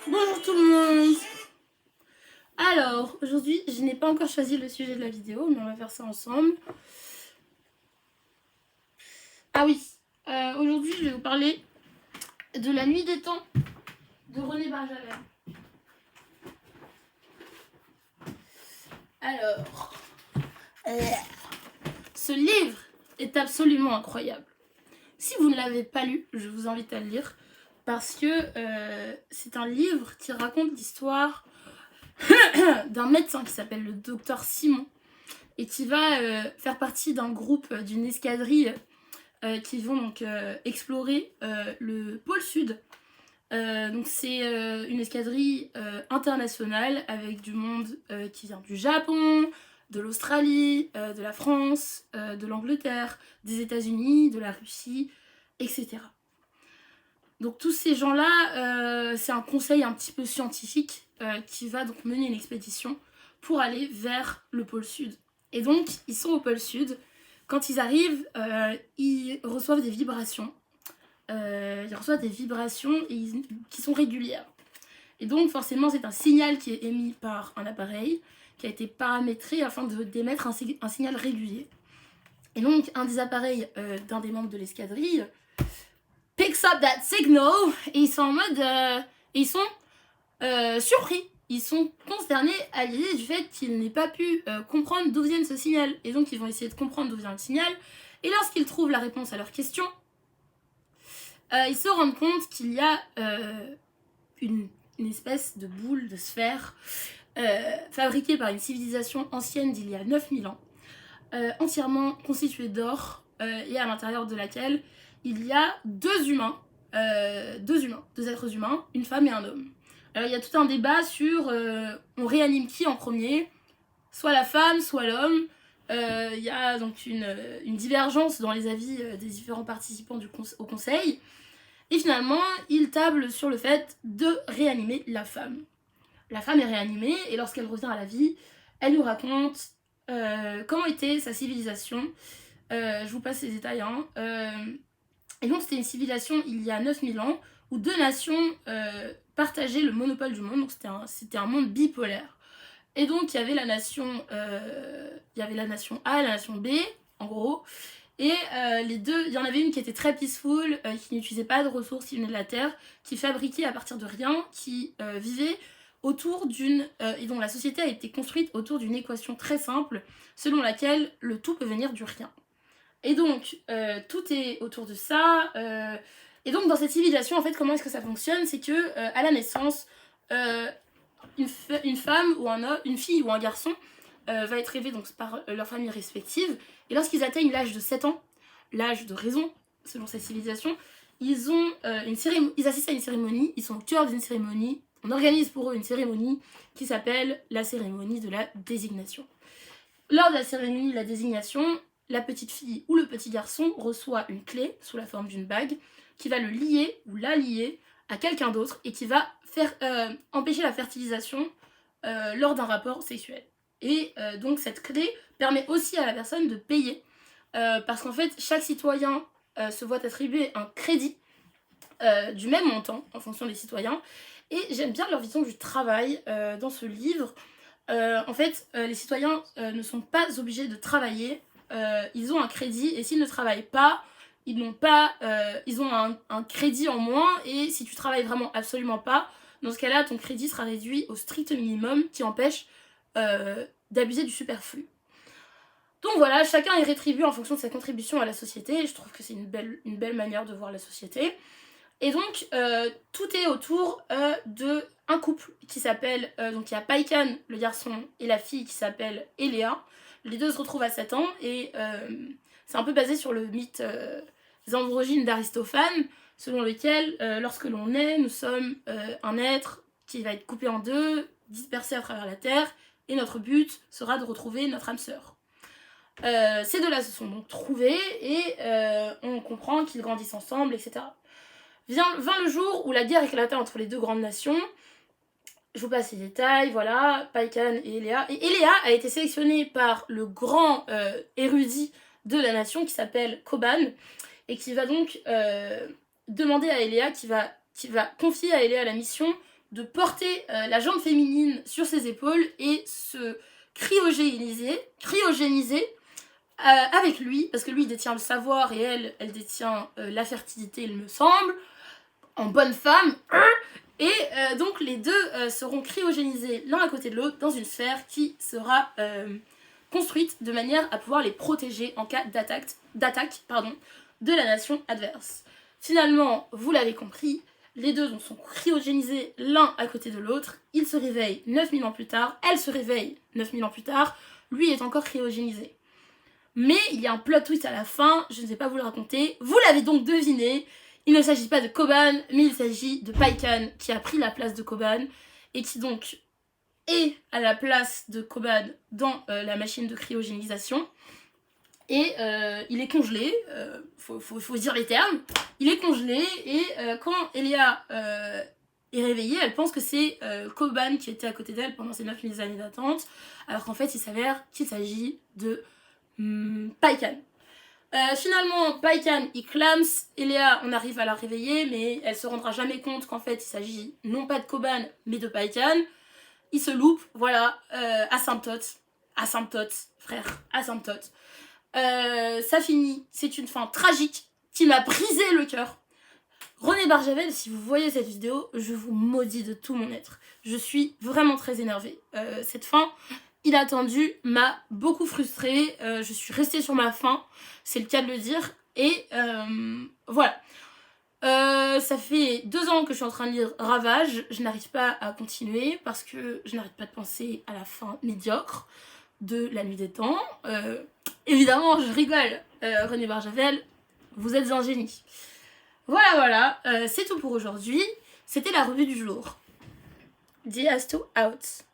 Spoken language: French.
Bonjour tout le monde. Alors, aujourd'hui, je n'ai pas encore choisi le sujet de la vidéo, mais on va faire ça ensemble. Ah oui, aujourd'hui, je vais vous parler de La Nuit des Temps de René Barjavel. Alors, ce livre est absolument incroyable. Si vous ne l'avez pas lu, je vous invite à le lire parce que c'est un livre qui raconte l'histoire d'un médecin qui s'appelle le docteur Simon et qui va faire partie d'un groupe, d'une escadrille qui vont donc explorer le pôle sud. Donc c'est une escadrille internationale avec du monde qui vient du Japon, de l'Australie, de la France, de l'Angleterre, des États-Unis, de la Russie, etc. Donc tous ces gens-là, c'est un conseil un petit peu scientifique qui va donc mener une expédition pour aller vers le pôle sud. Et donc ils sont au pôle sud. Quand ils arrivent, ils reçoivent des vibrations. Qui sont régulières. Et donc forcément c'est un signal qui est émis par un appareil qui a été paramétré afin d'émettre un signal régulier. Et donc un des appareils d'un des membres de l'escadrille picks up that signal et ils sont en mode... ils sont surpris. Ils sont consternés à l'idée du fait qu'ils n'aient pas pu comprendre d'où vient ce signal. Et donc ils vont essayer de comprendre d'où vient le signal. Et lorsqu'ils trouvent la réponse à leur question, ils se rendent compte qu'il y a une espèce de boule, de sphère, fabriquée par une civilisation ancienne d'il y a 9000 ans, entièrement constituée d'or, et à l'intérieur de laquelle il y a deux êtres humains, une femme et un homme. Alors il y a tout un débat sur on réanime qui en premier, soit la femme, soit l'homme. Il y a donc une divergence dans les avis des différents participants au conseil. Et finalement, il table sur le fait de réanimer la femme. La femme est réanimée et lorsqu'elle revient à la vie, elle nous raconte comment était sa civilisation. Je vous passe les détails. Et donc c'était une civilisation il y a 9000 ans où deux nations partageaient le monopole du monde. Donc c'était un monde bipolaire. Et donc il y avait la nation A et la nation B, en gros. Et les deux, il y en avait une qui était très peaceful, qui n'utilisait pas de ressources qui venaient de la terre, qui fabriquait à partir de rien, qui vivait autour et dont la société a été construite autour d'une équation très simple, selon laquelle le tout peut venir du rien. Et donc, tout est autour de ça. Et donc, dans cette civilisation, en fait, comment est-ce que ça fonctionne? C'est que, à la naissance, une femme ou un homme, une fille ou un garçon va être élevé donc, par leurs familles respectives. Et lorsqu'ils atteignent l'âge de 7 ans, l'âge de raison, selon cette civilisation, ils assistent à une cérémonie, ils sont au cœur d'une cérémonie. On organise pour eux une cérémonie qui s'appelle la cérémonie de la désignation. Lors de la cérémonie de la désignation, la petite fille ou le petit garçon reçoit une clé sous la forme d'une bague qui va le lier ou la lier à quelqu'un d'autre et qui va empêcher la fertilisation lors d'un rapport sexuel. Et donc cette clé permet aussi à la personne de payer parce qu'en fait chaque citoyen se voit attribuer un crédit du même montant en fonction des citoyens. Et j'aime bien leur vision du travail dans ce livre. En fait les citoyens ne sont pas obligés de travailler, ils ont un crédit et s'ils ne travaillent pas, ils ont un crédit en moins, et si tu travailles vraiment absolument pas, dans ce cas-là, ton crédit sera réduit au strict minimum qui empêche d'abuser du superflu. Donc voilà, chacun est rétribué en fonction de sa contribution à la société, et je trouve que c'est une belle manière de voir la société. Et donc, tout est autour d'un couple qui s'appelle... donc il y a Paikan, le garçon, et la fille qui s'appelle Eléa. Les deux se retrouvent à 7 ans, et c'est un peu basé sur le mythe des androgynes d'Aristophane, selon lequel, lorsque l'on naît, nous sommes un être qui va être coupé en deux, dispersé à travers la Terre, et notre but sera de retrouver notre âme sœur. Ces deux-là se sont donc trouvés, et on comprend qu'ils grandissent ensemble, etc. Vint le jour où la guerre éclata entre les deux grandes nations. Je vous passe les détails, voilà, Paikan et Eléa. Et Eléa a été sélectionnée par le grand érudit de la nation qui s'appelle Koban, et qui va donc demander à Eléa, qui va confier à Eléa la mission de porter la jambe féminine sur ses épaules et se cryogéniser avec lui, parce que lui il détient le savoir et elle détient la fertilité, il me semble, en bonne femme. Et donc les deux seront cryogénisés l'un à côté de l'autre dans une sphère qui sera construite de manière à pouvoir les protéger en cas d'attaque de la nation adverse. Finalement, vous l'avez compris, les deux sont cryogénisés l'un à côté de l'autre, ils se réveillent 9000 ans plus tard, elle se réveille 9000 ans plus tard, lui est encore cryogénisé. Mais il y a un plot twist à la fin, je ne vais pas vous le raconter, vous l'avez donc deviné, il ne s'agit pas de Koban, mais il s'agit de Paikhan qui a pris la place de Koban et qui donc est à la place de Koban dans la machine de cryogénisation. Et il est congelé, faut dire les termes, il est congelé et quand Elia est réveillée, elle pense que c'est Koban qui était à côté d'elle pendant ces 9000 années d'attente, alors qu'en fait il s'avère qu'il s'agit de Paikhan. Finalement, Paikhan il clams, Elia on arrive à la réveiller, mais elle se rendra jamais compte qu'en fait il s'agit non pas de Koban mais de Paikhan. Il se loupe, voilà, asymptote, frère, asymptote. Ça finit, c'est une fin tragique qui m'a brisé le cœur. René Barjavel, si vous voyez cette vidéo, je vous maudis de tout mon être. Je suis vraiment très énervée. Cette fin inattendue m'a beaucoup frustrée. Je suis restée sur ma faim, c'est le cas de le dire. Et voilà. Ça fait 2 ans que je suis en train de lire Ravage. Je n'arrive pas à continuer parce que je n'arrête pas de penser à la fin médiocre de La Nuit des Temps. Évidemment, je rigole. René Barjavel, vous êtes un génie. Voilà, c'est tout pour aujourd'hui. C'était la revue du jour. Diasto out.